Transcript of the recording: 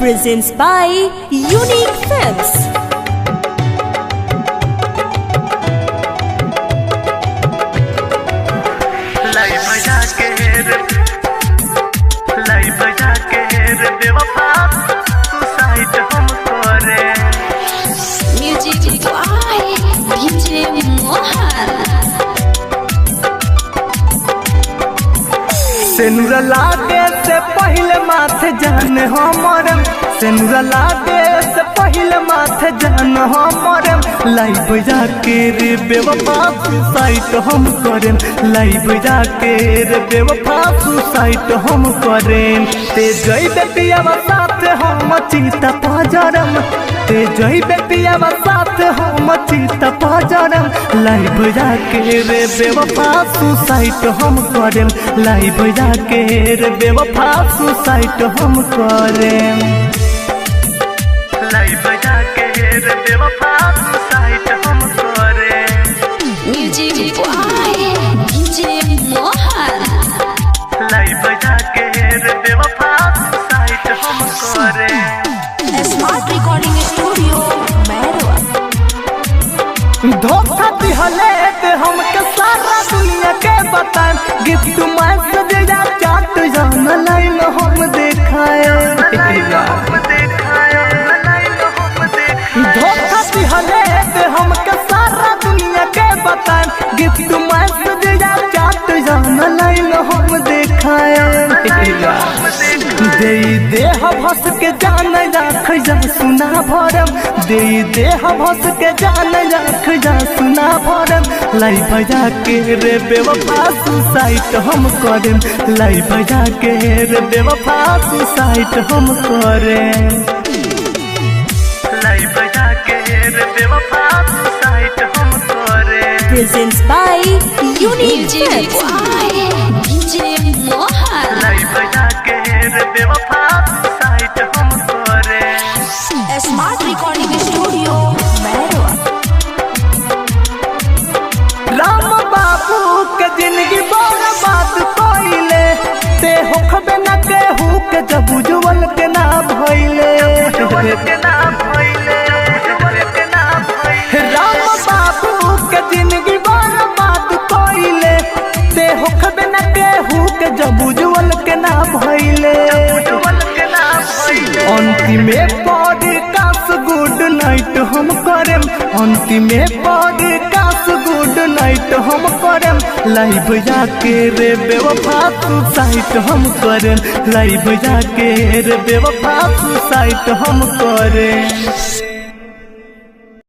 presents by Unique Films. Music by DJ Mohan. सेनुरा लागे से पहले माथे जान हमर, सेनुरा लागे से पहले माथे जान हमर, लाइव जाके रे बेवफा सुसाइड हम करें, लाइव जाके रे बेवफा सुसाइड हम करें। ते जई बेटिया साथ हम चिता पाजरम, ते जई बेटिया साथ हम चिता पाजरम, लाइव जाके रे बेवफा सुसाइड हम करें, लाइव जाके रे बेवफा सुसाइड हम करें, लाइव जाके रे बेवफा सुसाइड हम करें। Music by DJ Mohan. Live जाके रे बेवफा सुसाइड हम करें। Smart Recording Studio, Merwa. धोखा दिहले ते हमके सारा दुनिया के बताएं, गिफ्ट मैसेज या चाट जान लाइन हम देखाए। धोखा दिहले ते हमके सारा दुनिया के बताएं, गिफ्ट मैसेज या चाट जान लाइन हम देखाए। दे देह भस के जान राख जा सुना भरम, दे देह भस के जान राख जा सुना भरम, लाइव जाके रे बेवफा सुसाइड हम करें, लाइव जाके रे बेवफा सुसाइड हम करें, लाइव जाके रे बेवफा सुसाइड हम करें। Presents by Unique Music Films. by DJ Mohan. Live जाके रे बेवफा सुसाइड हम करें। Smart Recording Studio, Merwa. Ram बाबू के जिंदगी बर्बाद कइले, ते होखबे न केहू के जब उज्जवल के ना भइले, राम बाबू के जिंदगी बर्बाद कइले, ते होखबे न केहू के जब उज्जवल के ना भइले। अंतिमे पॉडकास्ट गुड नाइट हम करें, अंतिमे पॉडकास्ट गुड नाइट हम करें, लाइव जाके रे बेवफा सुसाइड हम करें, लाइव जाके रे बेवफा सुसाइड हम करें।